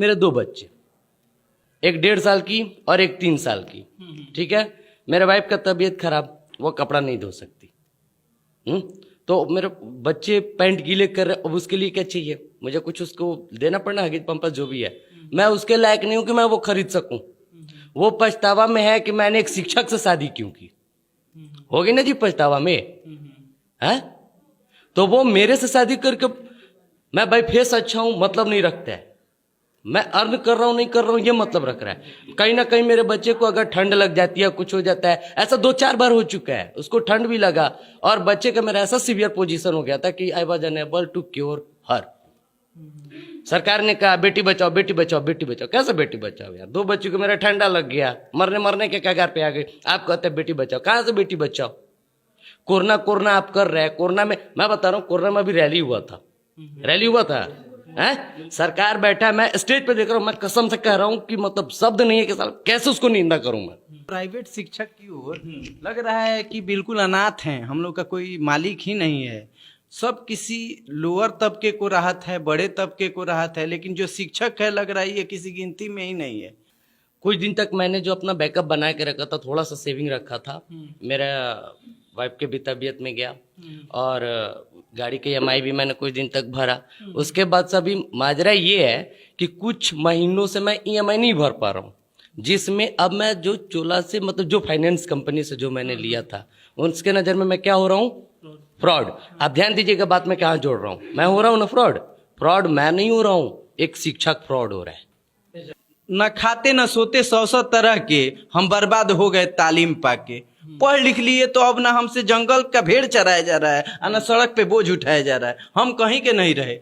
मेरे 2 बच्चे, एक 1.5 साल की और एक 3 साल की, ठीक है। मेरे वाइफ का तबीयत खराब, वो कपड़ा नहीं धो सकती। तो मेरे बच्चे पैंट गीले कर रहे, अब उसके लिए क्या चाहिए, मुझे कुछ उसको देना पड़ना, हगिस पंपस जो भी है। मैं उसके लायक नहीं हूं कि मैं वो खरीद सकूं। वो पछतावा में है कि मैंने एक शिक्षक से शादी क्यों की। होगी ना जी पछतावा में, है? तो वो मेरे से शादी करके, मैं भाई फेस अच्छा हूं मतलब नहीं रखता है, मैं अर्न कर रहा हूं नहीं कर रहा हूं ये मतलब रख रहा है। कहीं ना कहीं मेरे बच्चे को अगर ठंड लग जाती है, कुछ हो जाता है, ऐसा 2-4 बार हो चुका है, उसको ठंड भी लगा और बच्चे का मेरा ऐसा सीवियर पोजीशन हो गया था कि I was unable to cure her. सरकार ने कहा बेटी बचाओ बेटी बचाओ बेटी बचाओ। कैसे बेटी बचाओ यार, 2 बच्चों को मेरा ठंडा लग गया, मरने के कगार पे आ गए, आप कहते हैं बेटी बचाओ। कहां से बेटी बचाओ? कोरोना आप कर रहे हैं। कोरोना में मैं बता रहा हूँ, कोरोना में भी रैली हुआ था, हैं? सरकार बैठा, मैं स्टेज पे देख रहा हूँ, मैं कसम से कह रहा हूँ कि मतलब शब्द नहीं है कि साल कैसे उसको निंदा करूं मैं। प्राइवेट शिक्षक की ओर लग रहा है कि बिल्कुल अनाथ हैं, हम लोग का कोई मालिक ही नहीं है। सब किसी लोअर तबके को राहत है, बड़े तबके को राहत है, लेकिन जो शिक्षक है लग रहा है ये किसी गिनती में ही नहीं है। कुछ दिन तक मैंने जो अपना बैकअप बना के रखा था, थोड़ा सा सेविंग रखा था, मेरा वाइफ के भी तबीयत में गया और गाड़ी के EMI भी मैंने कुछ दिन तक भरा। उसके बाद से अभी माजरा ये है कि कुछ महीनों से मैं EMI नहीं भर पा रहा हूँ, जिसमें अब मैं जो चोला से मतलब जो फाइनेंस कंपनी से जो मैंने लिया था, उसके नज़र में मैं क्या हो रहा हूँ, फ्रॉड। आप ध्यान दीजिएगा बात में कहाँ जोड़ रहा हूँ, मैं हो रहा हूँ ना फ्रॉड मैं नहीं हो रहा हूँ, एक शिक्षक फ्रॉड हो रहा है। न खाते न सोते 100 तरह के हम बर्बाद हो गए तालीम पाके। पढ़ लिख लिए तो अब ना हमसे जंगल का भेड़ चराया जा रहा है और न सड़क पे बोझ उठाया जा रहा है, हम कहीं के नहीं रहे।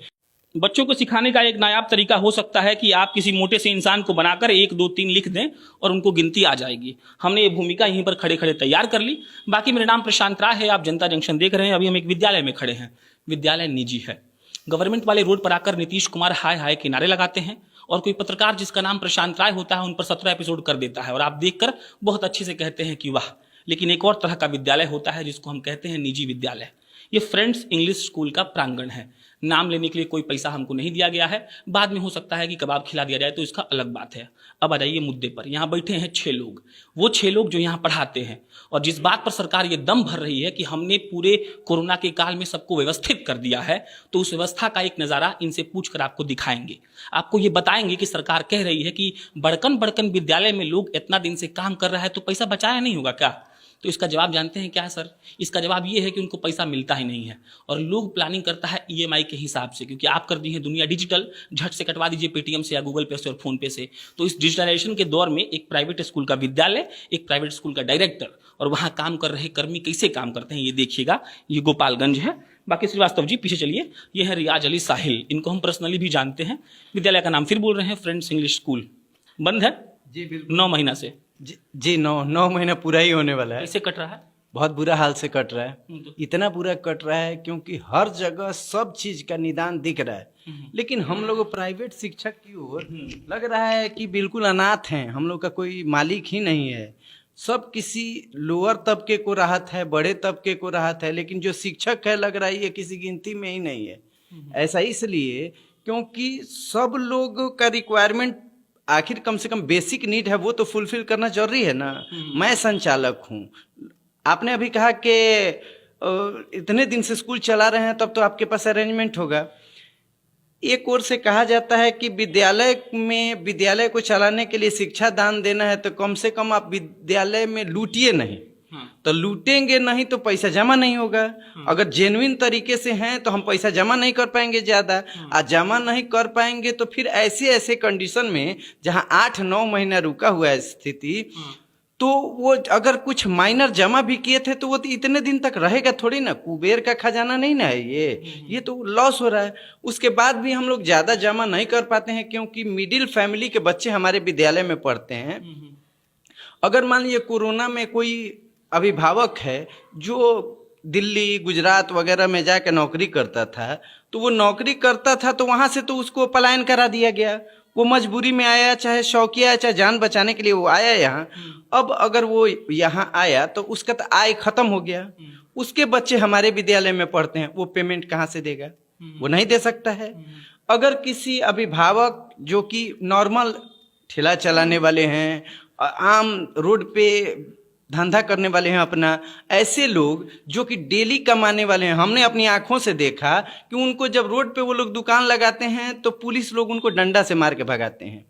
बच्चों को सिखाने का एक नायाब तरीका हो सकता है कि आप किसी मोटे से इंसान को बनाकर 1 2 3 लिख दें और उनको गिनती आ जाएगी। हमने ये भूमिका यहीं पर खड़े खड़े तैयार कर ली। बाकी मेरा नाम प्रशांत राय है, आप जनता जंक्शन देख रहे हैं। अभी हम एक विद्यालय में खड़े हैं, विद्यालय निजी है। गवर्नमेंट वाले रोड पर आकर नीतीश कुमार हाय हाय के नारे लगाते हैं और कोई पत्रकार जिसका नाम प्रशांत राय होता है उन पर 17 एपिसोड कर देता है और आप देखकर बहुत अच्छे से कहते हैं कि वाह। लेकिन एक और तरह का विद्यालय होता है जिसको हम कहते हैं निजी विद्यालय। ये फ्रेंड्स इंग्लिश स्कूल का प्रांगण है। नाम लेने के लिए कोई पैसा हमको नहीं दिया गया है, बाद में हो सकता है कि कबाब खिला दिया जाए तो इसका अलग बात है। अब आ जाइए मुद्दे पर। यहाँ बैठे हैं 6 लोग, वो 6 लोग जो यहाँ पढ़ाते हैं और जिस बात पर सरकार ये दम भर रही है कि हमने पूरे कोरोना के काल में सबको व्यवस्थित कर दिया है, तो उस व्यवस्था का एक नज़ारा इनसे पूछकर आपको दिखाएंगे। आपको ये बताएंगे कि सरकार कह रही है कि बड़कन विद्यालय में लोग इतना दिन से काम कर रहा है तो पैसा बचाया नहीं होगा क्या? तो इसका जवाब जानते हैं क्या है सर? इसका जवाब ये है कि उनको पैसा मिलता ही नहीं है और लोग प्लानिंग करता है EMI के हिसाब से, क्योंकि आप कर दी है दुनिया डिजिटल, झट से कटवा दीजिए पेटीएम से या गूगल पे से और फोन पे से। तो इस डिजिटलाइजेशन के दौर में एक प्राइवेट स्कूल का विद्यालय, एक प्राइवेट स्कूल का डायरेक्टर और वहाँ काम कर रहे कर्मी कैसे काम करते हैं ये देखिएगा। ये गोपालगंज है। बाकी श्रीवास्तव जी पीछे चलिए, ये है रियाज अली साहिल, इनको हम पर्सनली भी जानते हैं। विद्यालय का नाम फिर बोल रहे हैं, फ्रेंड्स इंग्लिश स्कूल। बंद है जी बिल्कुल, 9 महीना से। जी 9 महीना पूरा ही होने वाला है। कैसे कट रहा है? बहुत बुरा हाल से कट रहा है। इतना बुरा कट रहा है क्योंकि हर जगह सब चीज का निदान दिख रहा है, लेकिन हम लोग प्राइवेट शिक्षक की ओर लग रहा है कि बिल्कुल अनाथ हैं, हम लोग का कोई मालिक ही नहीं है। सब किसी लोअर तबके को राहत है, बड़े तबके को राहत है, लेकिन जो शिक्षक है लग रहा है ये किसी गिनती में ही नहीं है। ऐसा इसलिए क्योंकि सब लोग का रिक्वायरमेंट आखिर कम से कम बेसिक नीड है वो तो फुलफिल करना जरूरी है ना। मैं संचालक हूँ, आपने अभी कहा कि इतने दिन से स्कूल चला रहे हैं तब तो आपके पास अरेंजमेंट होगा। एक ओर से कहा जाता है कि विद्यालय को चलाने के लिए शिक्षा दान देना है तो कम से कम आप विद्यालय में लूटिए नहीं, तो लूटेंगे नहीं तो पैसा जमा नहीं होगा। अगर जेन्युइन तरीके से हैं तो हम पैसा जमा नहीं कर पाएंगे ज्यादा, और जमा नहीं कर पाएंगे तो फिर ऐसे कंडीशन में जहां 8-9 महीना रुका हुआ है स्थिति, तो वो अगर कुछ माइनर जमा भी किए थे तो वो तो इतने दिन तक रहेगा थोड़ी ना। कुबेर का खजाना नहीं ना है ये तो लॉस हो रहा है। उसके बाद भी हम लोग ज्यादा जमा नहीं कर पाते हैं क्योंकि मिडिल फैमिली के बच्चे हमारे विद्यालय में पढ़ते हैं। अगर मान लीजिए कोरोना में कोई अभिभावक है जो दिल्ली गुजरात वगैरह में जाकर नौकरी करता था, तो वो नौकरी करता था तो वहां से तो उसको पलायन करा दिया गया। वो मजबूरी में आया, चाहे शौकिया चाहे जान बचाने के लिए वो आया यहाँ। अब अगर वो यहाँ आया तो उसका तो आय खत्म हो गया। उसके बच्चे हमारे विद्यालय में पढ़ते हैं, वो पेमेंट कहाँ से देगा? वो नहीं दे सकता है। अगर किसी अभिभावक जो कि नॉर्मल ठेला चलाने वाले हैं, आम रोड पे धंधा करने वाले हैं अपना, ऐसे लोग जो कि डेली कमाने वाले हैं, हमने अपनी आंखों से देखा कि उनको जब रोड पे वो लोग दुकान लगाते हैं तो पुलिस लोग उनको डंडा से मार के भगाते हैं।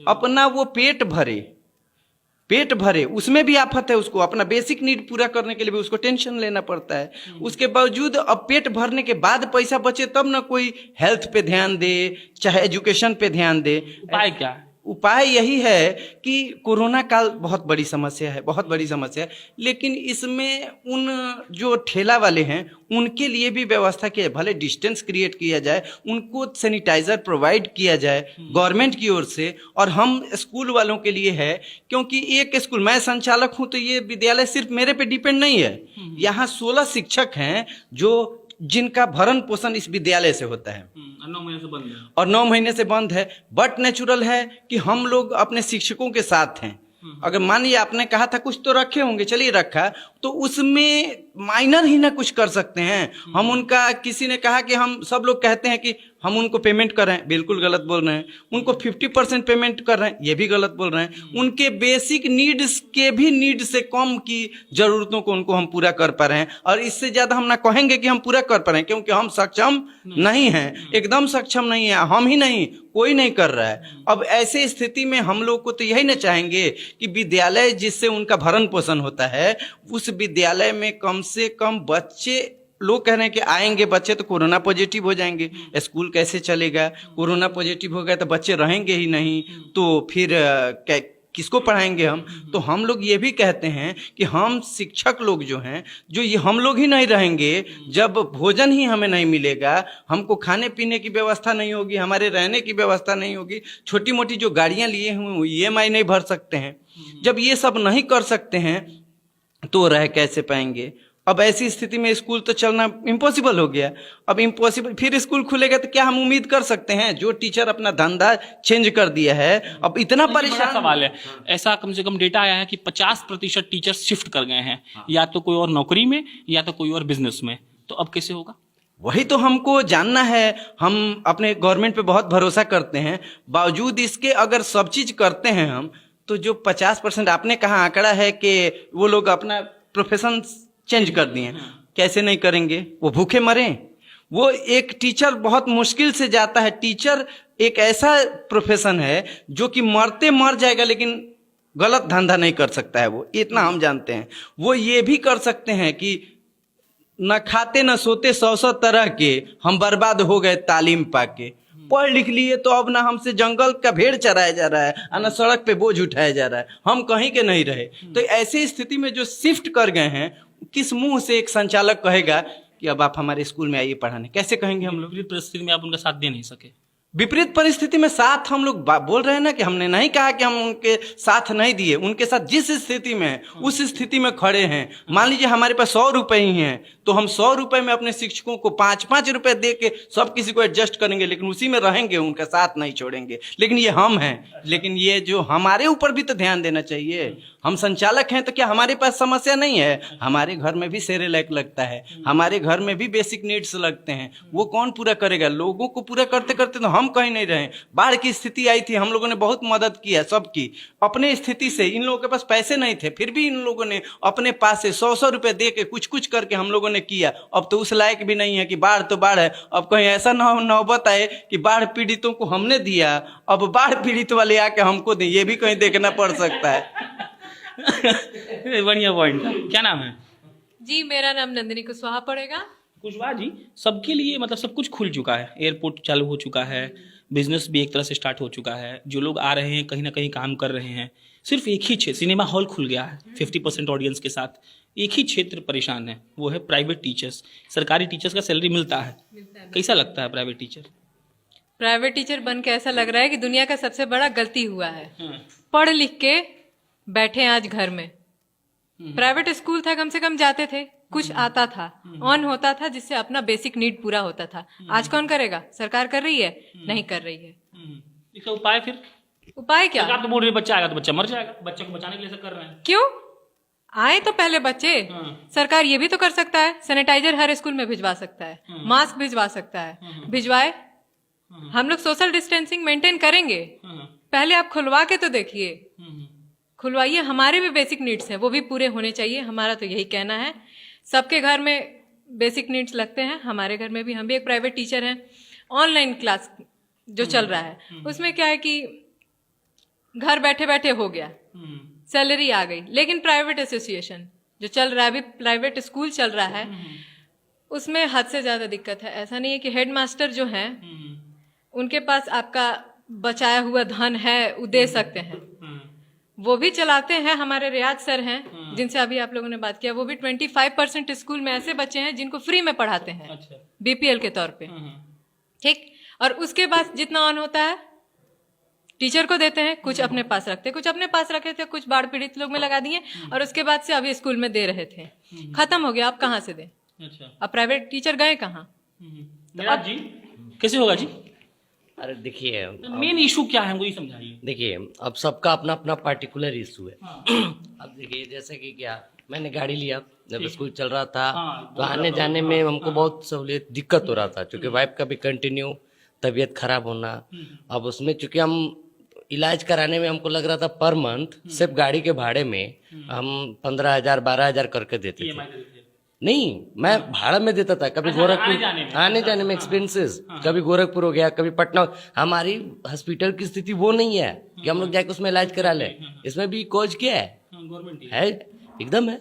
अपना वो पेट भरे उसमें भी आफत है, उसको अपना बेसिक नीड पूरा करने के लिए भी उसको टेंशन लेना पड़ता है। उसके बावजूद अब पेट भरने के बाद पैसा बचे तब ना कोई हेल्थ पे ध्यान दे, चाहे एजुकेशन पे ध्यान दे। उपाय क्या है? उपाय यही है कि कोरोना काल बहुत बड़ी समस्या है, बहुत बड़ी समस्या है, लेकिन इसमें उन जो ठेला वाले हैं उनके लिए भी व्यवस्था की जाए, भले डिस्टेंस क्रिएट किया जाए, उनको सैनिटाइजर प्रोवाइड किया जाए गवर्नमेंट की ओर से। और हम स्कूल वालों के लिए है, क्योंकि एक स्कूल, मैं संचालक हूं तो ये विद्यालय सिर्फ मेरे पे डिपेंड नहीं है। यहाँ 16 शिक्षक हैं जो जिनका भरण पोषण इस विद्यालय से होता है 9 महीने से बंद है। और 9 महीने से बंद है। बट नेचुरल है कि हम लोग अपने शिक्षकों के साथ हैं। अगर मान लिया आपने कहा था कुछ तो रखे होंगे, चलिए रखा, तो उसमें माइनर ही ना कुछ कर सकते हैं हम। उनका किसी ने कहा कि हम सब लोग कहते हैं कि हम उनको पेमेंट कर रहे हैं, बिल्कुल गलत बोल रहे हैं। उनको 50% पेमेंट कर रहे हैं, ये भी गलत बोल रहे हैं। उनके बेसिक नीड्स के भी नीड से कम की जरूरतों को उनको हम पूरा कर पा रहे हैं, और इससे ज्यादा हम ना कहेंगे कि हम पूरा कर पा रहे हैं, क्योंकि हम सक्षम नहीं हैं, एकदम सक्षम नहीं है। हम ही नहीं, कोई नहीं कर रहा है। अब ऐसे स्थिति में हम लोग को तो यही ना चाहेंगे कि विद्यालय जिससे उनका भरण पोषण होता है, उस विद्यालय में कम से कम बच्चे, लोग कह रहे हैं कि आएंगे बच्चे तो कोरोना पॉजिटिव हो जाएंगे, स्कूल कैसे चलेगा? कोरोना पॉजिटिव हो गया तो बच्चे रहेंगे ही नहीं, तो फिर किसको पढ़ाएंगे हम? तो हम लोग ये भी कहते हैं कि हम शिक्षक लोग जो हैं, जो ये हम लोग ही नहीं रहेंगे, जब भोजन ही हमें नहीं मिलेगा, हमको खाने पीने की व्यवस्था नहीं होगी, हमारे रहने की व्यवस्था नहीं होगी, छोटी मोटी जो गाड़ियां लिए हुए EMI नहीं भर सकते हैं, जब ये सब नहीं कर सकते हैं तो रह कैसे पाएंगे? अब ऐसी स्थिति में स्कूल तो चलना इम्पॉसिबल हो गया। अब इम्पॉसिबल, फिर स्कूल खुलेगा तो क्या हम उम्मीद कर सकते हैं? जो टीचर अपना धंधा चेंज कर दिया है, अब इतना परेशान। सवाल है, ऐसा कम से कम डेटा आया है कि 50% टीचर शिफ्ट कर गए हैं, या तो कोई और नौकरी में या तो कोई और बिजनेस में। तो अब कैसे होगा? वही तो हमको जानना है। हम अपने गवर्नमेंट पे बहुत भरोसा करते हैं, बावजूद इसके अगर सब चीज करते हैं हम, तो जो 50% आपने कहा आंकड़ा है कि वो लोग अपना प्रोफेशन चेंज कर दिए, कैसे नहीं करेंगे? वो भूखे मरे? वो एक टीचर बहुत मुश्किल से जाता है। टीचर एक ऐसा प्रोफेशन है जो कि मरते मर जाएगा, लेकिन गलत धंधा नहीं कर सकता है वो, इतना हम जानते हैं। वो ये भी कर सकते हैं कि न खाते न सोते 100 तरह के हम बर्बाद हो गए तालीम पाके। पढ़ लिख लिए तो अब ना हमसे जंगल का भेड़ चराया जा रहा है, ना सड़क पे बोझ उठाया जा रहा है, हम कहीं के नहीं रहे। तो ऐसी स्थिति में जो शिफ्ट कर गए हैं, किस मुंह से एक संचालक कहेगा कि अब आप हमारे स्कूल में आइए पढ़ाने? कैसे कहेंगे हम लोग? विपरीत परिस्थिति में आप उनका साथ दे नहीं सके। विपरीत परिस्थिति में साथ हम लोग बोल रहे हैं ना कि हमने नहीं कहा कि हम उनके साथ नहीं दिए, उनके साथ जिस स्थिति में है उस स्थिति में खड़े हैं। मान लीजिए हमारे पास 100 रुपए ही हैं, तो हम 100 रुपए में अपने शिक्षकों को 5-5 रुपए दे के सब किसी को एडजस्ट करेंगे, लेकिन उसी में रहेंगे, उनका साथ नहीं छोड़ेंगे। लेकिन ये हम हैं, लेकिन ये जो हमारे ऊपर भी तो ध्यान देना चाहिए। हम संचालक हैं तो क्या हमारे पास समस्या नहीं है? हमारे घर में भी सेरेलैक लगता है, हमारे घर में भी बेसिक नीड्स लगते हैं, वो कौन पूरा करेगा? लोगों को पूरा करते करते तो हम कहीं नहीं रहे। बाढ़ की स्थिति आई थी, हम लोगों ने बहुत मदद किया सबकी। अपने स्थिति से इन लोगों के पास पैसे नहीं थे, फिर भी इन लोगों ने अपने पास से 100 रुपए दे के कुछ कुछ करके हम लोगों ने किया। अब तो उस लायक भी नहीं है कि बाढ़ तो बाढ़ है, अब कहीं ऐसा नौबत आए कि बाढ़ पीड़ितों को हमने दिया, अब बाढ़ पीड़ित वाले आके हमको दें, ये भी कहीं देखना पड़ सकता है। बढ़िया पॉइंट। क्या नाम है जी? मेरा नाम नंदिनी कुशवाहा पड़ेगा। कुशवाहा जी, सबके लिए मतलब सब कुछ खुल चुका है, एयरपोर्ट चालू हो चुका है, बिजनेस भी एक तरह से स्टार्ट हो चुका है, जो लोग आ रहे हैं कहीं ना कहीं काम कर रहे हैं। सिर्फ एक ही क्षेत्र, सिनेमा हॉल खुल गया है 50% ऑडियंस के साथ। एक ही क्षेत्र परेशान है, वो है प्राइवेट टीचर्स। सरकारी टीचर्स का सैलरी मिलता है, कैसा लगता है प्राइवेट टीचर? प्राइवेट टीचर बन के ऐसा लग रहा है कि दुनिया का सबसे बड़ा गलती हुआ है। पढ़ लिख के बैठे आज घर में। प्राइवेट स्कूल था, कम से कम जाते थे, कुछ आता था, ऑन होता था, जिससे अपना बेसिक नीड पूरा होता था। आज कौन करेगा? सरकार कर रही है? नहीं कर रही है। इसका उपाय फिर? उपाय क्या? सरकार तो बोल रही है बच्चा आएगा तो बच्चा मर जाएगा, बच्चे को बचाने के लिए ऐसा कर रहे हैं। क्यों आए तो पहले बच्चे? सरकार ये भी तो कर सकता है, सैनिटाइजर हर स्कूल में भिजवा सकता है, मास्क भिजवा सकता है, भिजवाए? हम लोग सोशल डिस्टेंसिंग मेंटेन करेंगे, पहले आप खुलवा के तो देखिए, खुलवाइए। हमारे भी बेसिक नीड्स हैं, वो भी पूरे होने चाहिए, हमारा तो यही कहना है। सबके घर में बेसिक नीड्स लगते हैं, हमारे घर में भी। हम भी एक प्राइवेट टीचर हैं। ऑनलाइन क्लास जो चल रहा है उसमें क्या है कि घर बैठे बैठे हो गया, सैलरी आ गई, लेकिन प्राइवेट एसोसिएशन जो चल रहा है, अभी प्राइवेट स्कूल चल रहा है, उसमें हद से ज्यादा दिक्कत है। ऐसा नहीं है कि हेडमास्टर जो हैं उनके पास आपका बचाया हुआ धन है, वो दे सकते हैं, वो भी चलाते हैं। हमारे रियाज सर हैं जिनसे अभी आप लोगों ने बात किया, वो भी 25% स्कूल में ऐसे बच्चे हैं जिनको फ्री में पढ़ाते हैं, बीपीएल के तौर पे, ठीक। और उसके बाद जितना ऑन होता है टीचर को देते हैं, कुछ अपने पास रखते हैं, कुछ अपने पास रखे थे, कुछ बाढ़ पीड़ित लोग में लगा दिए, और उसके बाद से अभी स्कूल में दे रहे थे, खत्म हो गया। आप कहाँ से दें? अब प्राइवेट टीचर गए कहाँ? तो अब जी कैसे होगा जी? अरे देखिए, मेन इशू क्या है, वही समझाइए। देखिए अब सबका अपना अपना पार्टिकुलर इशू है। अब देखिए जैसे कि क्या, मैंने गाड़ी लिया जब स्कूल चल रहा था, तो आने जाने में हमको बहुत सहूलियत दिक्कत हो रहा था, क्योंकि वाइफ का भी कंटिन्यू तबीयत खराब होना। अब उसमें चूंकि हम इलाज कराने में हमको लग रहा था पर मंथ सिर्फ गाड़ी के भाड़े में हम 15,000 12,000 करके देते थे। नहीं, मैं भाड़ा में देता था, कभी गोरखपुर आने जाने में एक्सपेंसेस, कभी गोरखपुर हो गया, कभी पटना। हमारी हॉस्पिटल की स्थिति वो नहीं है कि हम लोग जाके उसमें इलाज करा लें। इसमें भी कोच क्या है एकदम है।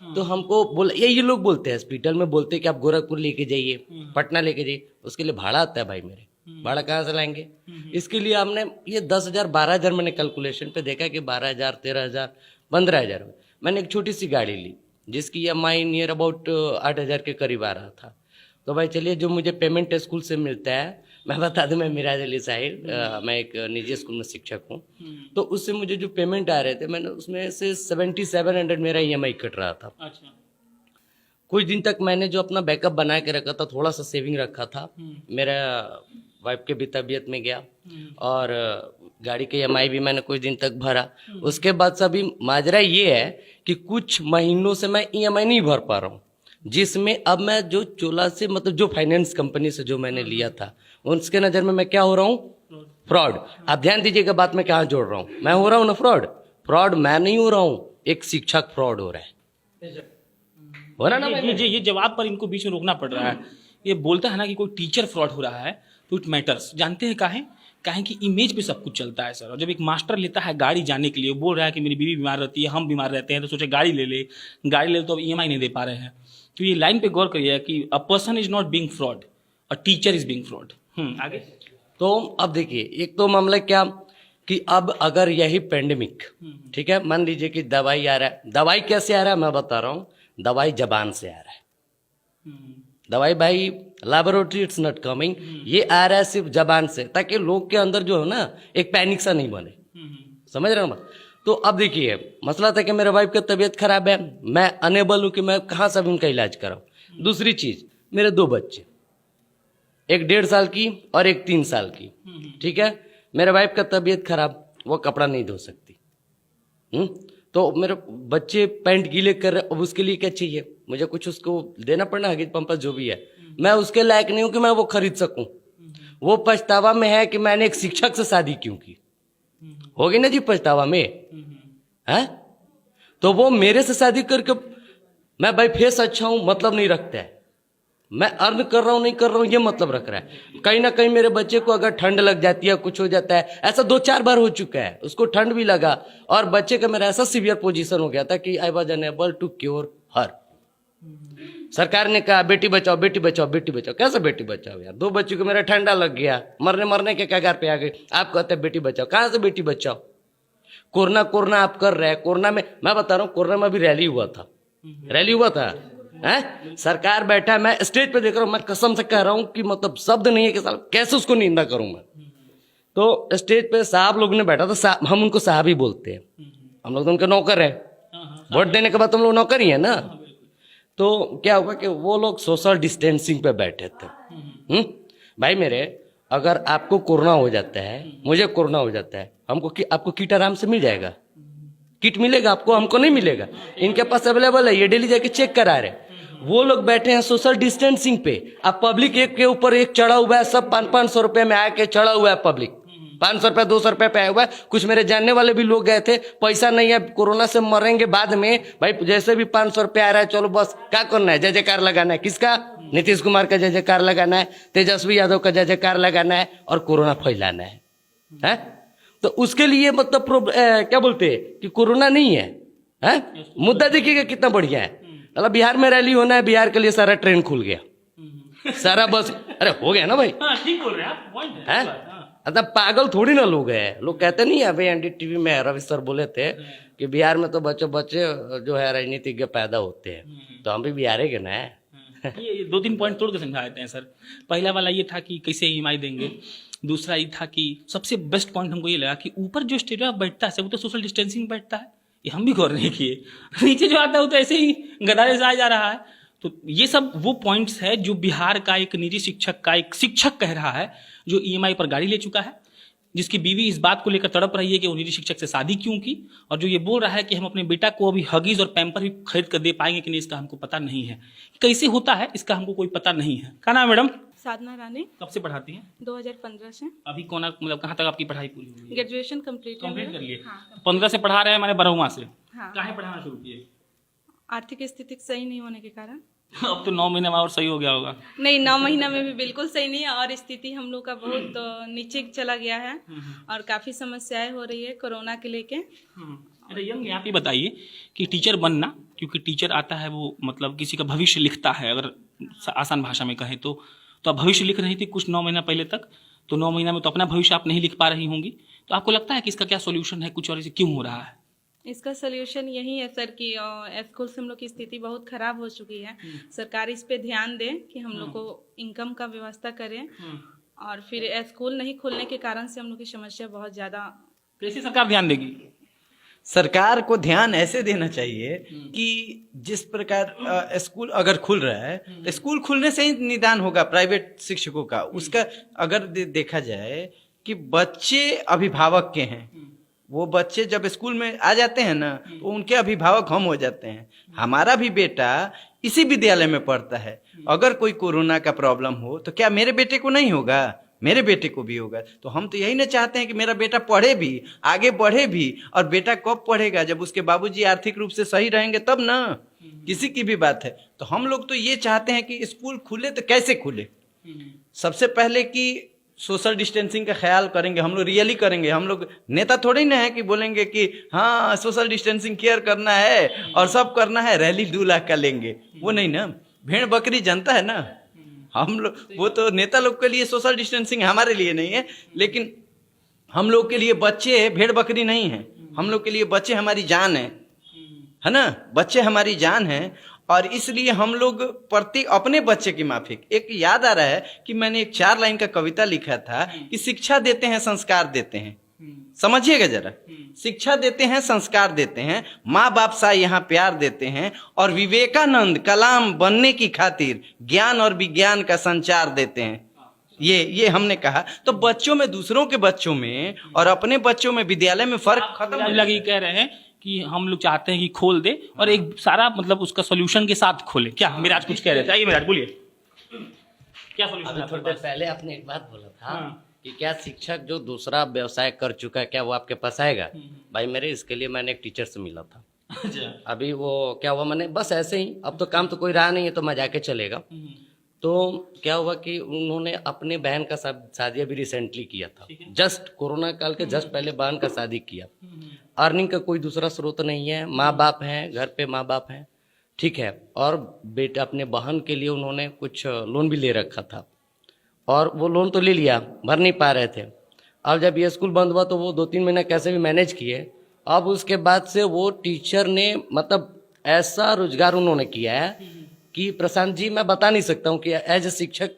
तो हमको बोला, ये लोग बोलते हैं हॉस्पिटल में, बोलते हैं कि आप गोरखपुर लेके जाइए, पटना लेके जाइए, उसके लिए भाड़ा आता है भाई मेरे, भाड़ा कहाँ से लाएंगे? इसके लिए हमने ये 10,000 12,000 मैंने कैलकुलेशन पे देखा कि 12,000 13,000 15,000 मैंने एक छोटी सी गाड़ी ली जिसकी EMI नियर अबाउट 8,000 के करीब आ रहा था। तो भाई चलिए, जो मुझे पेमेंट स्कूल से मिलता है, मैं बता दूं, मैं मिराज अली साहिब, मैं एक निजी स्कूल में शिक्षक हूँ, तो उससे मुझे जो पेमेंट आ रहे थे, मैंने उसमें से 7,700 मेरा EMI कट रहा था। अच्छा। कुछ दिन तक मैंने जो अपना बैकअप बना के रखा था, थोड़ा सा सेविंग रखा था, मेरा वाइफ के भी तबीयत में गया और गाड़ी के EMI भी मैंने कुछ दिन तक भरा। उसके बाद से अभी माजरा ये है कि कुछ महीनों से मैं EMI नहीं भर पा रहा हूँ, जिसमें अब मैं जो चोला से, मतलब जो फाइनेंस कंपनी से जो मैंने लिया था, उसके नज़र में मैं क्या हो रहा हूँ? फ्रॉड। आप ध्यान दीजिएगा बात मैं कहाँ जोड़ रहा हूँ। मैं हो रहा हूँ ना फ्रॉड मैं नहीं हो रहा हूँ, एक शिक्षक फ्रॉड हो रहा है। हो रहा ना? ये जवाब पर इनको बीच में रोकना पड़ रहा है। ये बोलता है ना कि कोई टीचर फ्रॉड हो रहा है, तो इट मैटर्स। जानते हैं काहे कि इमेज पे सब कुछ चलता है सर। और जब एक मास्टर लेता है गाड़ी जाने के लिए, बोल रहा है कि मेरी बीवी बीमार रहती है, हम बीमार रहते हैं, तो सोचे गाड़ी ले तो अब EMI नहीं दे पा रहे हैं। तो ये लाइन पे गौर करिए कि a person is not being fraud, a teacher is being fraud. आगे। तो अब देखिए, एक तो मामला क्या कि अब अगर यही पेंडेमिक, ठीक है, मान लीजिए कि दवाई आ रहा है, दवाई कैसे आ रहा है मैं बता रहा हूँ, दवाई जबान से आ रहा है। दवाई भाई लैबोरेटरी इट्स नॉट कमिंग, ये आ रहा है सिर्फ जबान से, ताकि लोग के अंदर जो है ना एक पैनिक सा नहीं बने। समझ रहे हो ना? तो अब देखिए, मसला था कि मेरे वाइफ की तबीयत खराब है, मैं अनेबल हूं कि मैं कहाँ से उनका इलाज कराऊं। दूसरी चीज, मेरे 2 बच्चे, एक 1.5 साल की और एक 3 साल की, ठीक है। मेरे वाइफ का तबीयत खराब, वो कपड़ा नहीं धो सकती, तो मेरे बच्चे पैंट गीले कर रहे, अब उसके लिए क्या चाहिए? मुझे कुछ उसको देना पड़ना, हगिज पंपस जो भी है, मैं उसके लायक नहीं हूं कि मैं वो खरीद सकूं। वो पछतावा में है कि मैंने एक शिक्षक से शादी क्यों की। होगी ना जी पछतावा में, है? तो वो मेरे से शादी करके, मैं भाई फेस अच्छा हूं मतलब नहीं रखता है, मैं अर्न कर रहा हूं नहीं कर रहा हूं ये मतलब रख रहा है। कहीं ना कहीं मेरे बच्चे को अगर ठंड लग जाती है, कुछ हो जाता है, ऐसा 2-4 बार हो चुका है, उसको ठंड भी लगा और बच्चे का मेरा ऐसा सीवियर पोजीशन हो गया था कि I was unable to cure her. सरकार ने कहा बेटी बचाओ बेटी बचाओ बेटी बचाओ। कैसे बेटी बचाओ यार? 2 बच्चों को मेरा ठंडा लग गया, मरने के कगार पे आ गए, आप कहते हैं बेटी बचाओ। कहां से बेटी बचाओ? कोरोना आप कर रहे हैं। कोरोना में मैं बता रहा हूँ, कोरोना में भी रैली हुआ था, हैं? सरकार बैठा है, मैं स्टेज पे देख रहा हूँ, मैं कसम से कह रहा हूँ कि मतलब शब्द नहीं है कि साल कैसे उसको निंदा करूं मैं। तो स्टेज पे साहब लोग ने बैठा था, हम उनको साहब ही बोलते हैं, हम लोग तो उनके नौकर है, वोट देने के बाद तुम लोग नौकर ही है ना। तो क्या हुआ कि वो लोग सोशल डिस्टेंसिंग पे बैठे थे। भाई मेरे, अगर आपको कोरोना हो जाता है, मुझे कोरोना हो जाता है, आपको किट आराम से मिल जाएगा, किट मिलेगा आपको, हमको नहीं मिलेगा। इनके पास अवेलेबल है, ये डेली जाके चेक करा रहे। वो लोग बैठे हैं सोशल डिस्टेंसिंग पे, अब पब्लिक एक के ऊपर एक चढ़ा हुआ है, सब 500-500 रुपए में आके चढ़ा हुआ है पब्लिक, 500 रुपए 200 रुपए पे आया हुआ है। कुछ मेरे जानने वाले भी लोग गए थे, पैसा नहीं है, कोरोना से मरेंगे बाद में, भाई जैसे भी 500 रुपए आ रहा है चलो बस क्या करना है, जय जयकार लगाना है। किसका? नीतीश कुमार का जय जयकार लगाना है, तेजस्वी यादव का जय जयकार लगाना है और कोरोना फैलाना है? तो उसके लिए मतलब क्या बोलते हैं कि कोरोना नहीं है? मुद्दा देखिएगा कितना बढ़िया है। मतलब बिहार में रैली होना है, बिहार के लिए सारा ट्रेन खुल गया, सारा बस, अरे हो गया ना भाई, ठीक बोल रहे हैं आप, पॉइंट है। मतलब पागल थोड़ी ना लोग हैं। लोग कहते नहीं है, अभी एनडीटीवी में रवि सर बोले थे कि बिहार में तो बच्चे जो है राजनीतिज्ञ पैदा होते हैं, तो हम भी बिहार के ना है। ये 2-3 पॉइंट तोड़ के समझा देते हैं सर। पहला वाला ये था कि कैसे ईएमआई देंगे, दूसरा ये था कि सबसे बेस्ट पॉइंट हमको ये लगा कि ऊपर जो स्टेडियम बैठता है वो तो सोशल डिस्टेंसिंग बैठता है, ये हम भी गौर नहीं किए। नीचे जो आता है वो तो ऐसे ही गदारे से आ जा रहा है। तो ये सब वो पॉइंट्स है जो बिहार का एक निजी शिक्षक का एक शिक्षक कह रहा है, जो ईएमआई पर गाड़ी ले चुका है, जिसकी बीवी इस बात को लेकर तड़प रही है कि वो निजी शिक्षक से शादी क्यों की, और जो ये बोल रहा है कि हम अपने बेटा को अभी हगीज और पैम्पर भी खरीद कर दे पाएंगे कि नहीं, इसका हमको पता नहीं है। कैसे होता है इसका हमको कोई पता नहीं है। क्या नाम है मैडम? साधना रानी। कब से पढ़ाती हैं? 2015 से। अभी कौन मतलब कहाँ तक आपकी पढ़ाई पूरी हुई है? ग्रेजुएशन कंप्लीट कर लिए? हाँ। 15 से पढ़ा रहे हैं, मैंने 12वां से। हाँ। काहे पढ़ाना शुरू किए? आर्थिक स्थिति सही नहीं होने के कारण। अब तो 9 महीने में और सही हो गया होगा। नहीं, 9 महीना में भी बिल्कुल सही नहीं है, और स्थिति हम लोग का बहुत नीचे चला गया है और काफी समस्याएं हो रही है कोरोना के लेके। अरे यंग, आप ये बताइए कि टीचर बनना, क्योंकि टीचर आता है वो मतलब किसी का भविष्य लिखता है, अगर आसान भाषा में कहें तो आप भविष्य लिख रही थी कुछ 9 महीना पहले तक, तो 9 महीना में तो अपना भविष्य आप नहीं लिख पा रही होंगी, तो आपको लगता है कि इसका क्या सोल्यूशन है कुछ, और इसे क्यों हो रहा है? इसका सोल्यूशन यही है सर कि स्कूल से हम लोग की स्थिति बहुत खराब हो चुकी है। सरकार इस पे ध्यान दे कि हम लोग को इनकम का व्यवस्था करें, और फिर स्कूल नहीं खुलने के कारण से हम लोग की समस्या बहुत ज्यादा। कैसे सरकार ध्यान देगी? सरकार को ध्यान ऐसे देना चाहिए कि जिस प्रकार स्कूल अगर खुल रहा है तो स्कूल खुलने से ही निदान होगा प्राइवेट शिक्षकों का। उसका अगर देखा जाए कि बच्चे अभिभावक के हैं, वो बच्चे जब स्कूल में आ जाते हैं ना तो उनके अभिभावक हम हो जाते हैं। हमारा भी बेटा इसी विद्यालय में पढ़ता है, अगर कोई कोरोना का प्रॉब्लम हो तो क्या मेरे बेटे को नहीं होगा? मेरे बेटे को भी होगा। तो हम तो यही ना चाहते हैं कि मेरा बेटा पढ़े भी, आगे बढ़े भी। और बेटा कब पढ़ेगा? जब उसके बाबूजी आर्थिक रूप से सही रहेंगे तब ना, किसी की भी बात है। तो हम लोग तो ये चाहते हैं कि स्कूल खुले, तो कैसे खुले? सबसे पहले कि सोशल डिस्टेंसिंग का ख्याल करेंगे, हम लोग रियली करेंगे। हम लोग नेता थोड़ी ना है कि बोलेंगे कि हाँ सोशल डिस्टेंसिंग केयर करना है और सब करना है, रैली 2 लाख का लेंगे, वो नहीं ना। भेड़ बकरी जनता है ना, हम लोग वो तो नेता लोग के लिए सोशल डिस्टेंसिंग, हमारे लिए नहीं है। लेकिन हम लोग के लिए बच्चे भेड़ बकरी नहीं है, हम लोग के लिए बच्चे हमारी जान है ना, बच्चे हमारी जान है। और इसलिए हम लोग प्रति अपने बच्चे की माफिक। एक याद आ रहा है कि मैंने एक 4 लाइन का कविता लिखा था कि शिक्षा देते हैं संस्कार देते हैं। समझिएगा जरा, शिक्षा देते हैं संस्कार देते हैं, माँ बाप सा यहाँ प्यार देते हैं, और विवेकानंद कलाम बनने की खातिर ज्ञान और विज्ञान का संचार देते हैं। ये हमने कहा। तो बच्चों में, दूसरों के बच्चों में और अपने बच्चों में विद्यालय में फर्क खत्म लगी। कह रहे हैं कि हम लोग चाहते हैं कि खोल दे और एक सारा मतलब उसका सॉल्यूशन के साथ खोले। क्या मेराज कुछ कह रहे थे? आइए मेराज बोलिए, क्या सॉल्यूशन है? थोड़ी देर पहले आपने एक बात बोला था कि क्या शिक्षक जो दूसरा व्यवसाय कर चुका है क्या वो आपके पास आएगा? भाई मेरे इसके लिए मैंने एक टीचर से मिला था। अभी वो क्या हुआ, मैंने बस ऐसे ही, अब तो काम तो कोई रहा नहीं है तो मैं जाके चलेगा। तो क्या हुआ कि उन्होंने अपने बहन का शादी अभी रिसेंटली किया था, जस्ट कोरोना काल के जस्ट पहले बहन का शादी किया। अर्निंग का कोई दूसरा स्रोत नहीं है, माँ बाप हैं, घर पे माँ बाप हैं, ठीक है। और बेटा अपने बहन के लिए उन्होंने कुछ लोन भी ले रखा था, और वो लोन तो ले लिया, भर नहीं पा रहे थे। अब जब ये स्कूल बंद हुआ तो वो 2-3 महीना कैसे भी मैनेज किए। अब उसके बाद से वो टीचर ने मतलब ऐसा रोजगार उन्होंने किया है कि प्रशांत जी मैं बता नहीं सकता हूँ कि एज ए शिक्षक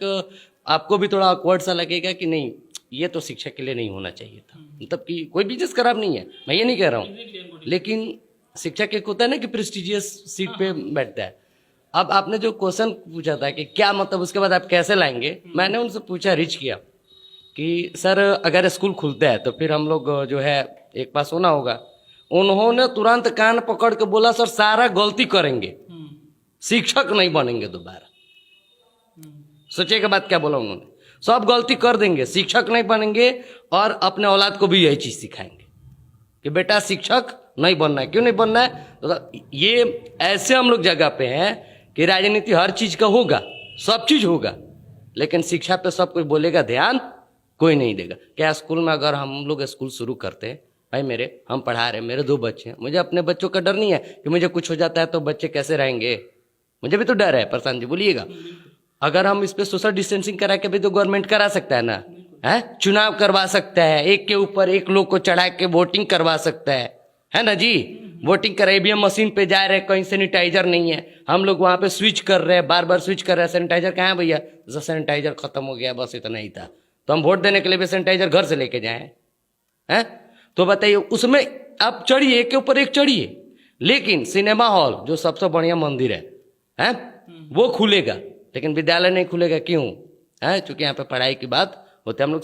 आपको भी थोड़ा ऑकवर्ड सा लगेगा कि नहीं ये तो शिक्षक के लिए नहीं होना चाहिए था। मतलब कि कोई बिजनेस खराब नहीं है, मैं ये नहीं कह रहा हूँ, लेकिन शिक्षक एक होता है ना कि प्रेस्टिजियस सीट पे बैठता है। अब आपने जो क्वेश्चन पूछा था कि क्या मतलब उसके बाद आप कैसे लाएंगे, मैंने उनसे पूछा, रिच किया कि सर अगर स्कूल खुलता है तो फिर हम लोग जो है एक पास होना होगा। उन्होंने तुरंत कान पकड़ के बोला सर सारा गलती करेंगे, शिक्षक नहीं बनेंगे दोबारा। सोचिए के बात क्या बोला उन्होंने, सब गलती कर देंगे, शिक्षक नहीं बनेंगे और अपने औलाद को भी यही चीज सिखाएंगे कि बेटा शिक्षक नहीं बनना है। क्यों नहीं बनना है? तो ये ऐसे हम लोग जगह पे हैं कि राजनीति हर चीज का होगा, सब चीज होगा, लेकिन शिक्षा पे सब कोई बोलेगा, ध्यान कोई नहीं देगा। क्या स्कूल में अगर हम लोग स्कूल शुरू करते हैं, भाई मेरे हम पढ़ा रहे, मेरे 2 बच्चे हैं, मुझे अपने बच्चों का डर नहीं है कि मुझे कुछ हो जाता है तो बच्चे कैसे रहेंगे, मुझे भी तो डर है। प्रशांत जी बोलिएगा, अगर हम इस पे सोशल डिस्टेंसिंग करा के भी तो गवर्नमेंट करा सकता है ना, है चुनाव करवा सकता है, एक के ऊपर एक लोग को चढ़ा के वोटिंग करवा सकता है ना जी। वोटिंग कर ईवीएम मशीन पे जा रहे, कहीं सैनिटाइजर नहीं है, हम लोग वहां पे स्विच कर रहे हैं, बार बार स्विच कर रहे हैं, सैनिटाइजर कहाँ है भैया? सैनिटाइजर खत्म हो गया, बस इतना ही था, तो हम वोट देने के लिए भी सैनिटाइजर घर से लेके जाए हैं? तो बताइए, उसमें आप चढ़िए, एक के ऊपर एक चढ़िए, लेकिन सिनेमा हॉल जो सबसे बढ़िया मंदिर है वो खुलेगा, लेकिन विद्यालय नहीं खुलेगा। क्यों है? क्योंकि यहाँ पे पढ़ाई की बात होते, हम लोग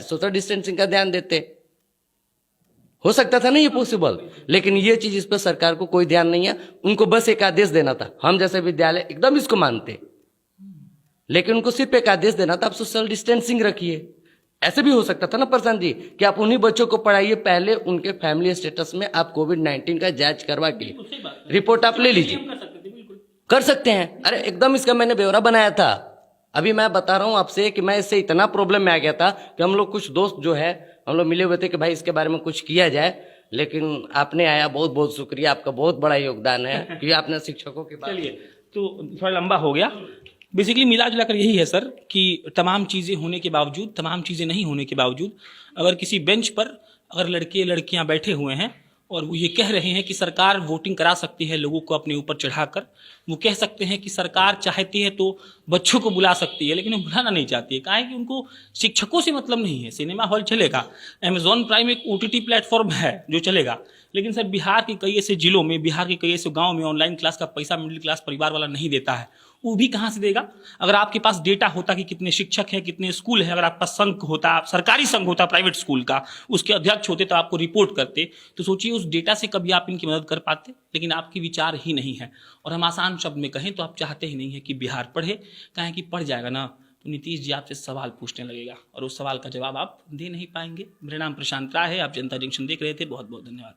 सोशल डिस्टेंसिंग का ध्यान देते, हो सकता था ना ये पॉसिबल, लेकिन ये चीज इस पर सरकार को कोई ध्यान नहीं है। उनको बस एक आदेश देना था, हम जैसे विद्यालय एकदम इसको मानते, लेकिन उनको सिर्फ एक आदेश देना था, आप सोशल डिस्टेंसिंग रखिए। ऐसे भी हो सकता था ना प्रशांत जी कि आप उन्हीं बच्चों को पढ़ाइए, पहले उनके फैमिली स्टेटस में आप कोविड-19 का जांच करवा के रिपोर्ट आप ले लीजिए, कर सकते हैं। अरे एकदम इसका मैंने ब्यौरा बनाया था, अभी मैं बता रहा हूं आपसे कि मैं इससे इतना प्रॉब्लम में आ गया था कि हम लोग कुछ दोस्त जो है हम लोग मिले हुए थे कि भाई इसके बारे में कुछ किया जाए, लेकिन आपने आया, बहुत बहुत शुक्रिया, आपका बहुत बड़ा योगदान है कि आपने शिक्षकों की बात। चलिए, तो थोड़ा लंबा हो गया। बेसिकली मिला जुला कर यही है सर कि तमाम चीज़ें होने के बावजूद, तमाम चीज़ें नहीं होने के बावजूद, अगर किसी बेंच पर अगर लड़के लड़कियां बैठे हुए हैं और वो ये कह रहे हैं कि सरकार वोटिंग करा सकती है लोगों को अपने ऊपर चढ़ाकर, वो कह सकते हैं कि सरकार चाहती है तो बच्चों को बुला सकती है, लेकिन वो बुलाना नहीं चाहती है। कहा है कि उनको शिक्षकों से मतलब नहीं है। सिनेमा हॉल चलेगा, अमेजॉन प्राइम एक OTT प्लेटफॉर्म है जो चलेगा, लेकिन सर बिहार के कई ऐसे जिलों में, बिहार के कई ऐसे गाँव में ऑनलाइन क्लास का पैसा मिडिल क्लास परिवार वाला नहीं देता है, वो भी कहाँ से देगा? अगर आपके पास डेटा होता कि कितने शिक्षक हैं, कितने स्कूल हैं, अगर आपका पास संघ होता, सरकारी संघ होता प्राइवेट स्कूल का, उसके अध्यक्ष होते तो आपको रिपोर्ट करते, तो सोचिए उस डेटा से कभी आप इनकी मदद कर पाते। लेकिन आपकी विचार ही नहीं है, और हम आसान शब्द में कहें तो आप चाहते ही नहीं है कि बिहार पढ़े। कहें कि पढ़ जाएगा ना तो नीतीश जी आपसे सवाल पूछने लगेगा और उस सवाल का जवाब आप दे नहीं पाएंगे। मेरा नाम प्रशांत राय है, आप जनता जंक्शन देख रहे थे, बहुत बहुत धन्यवाद।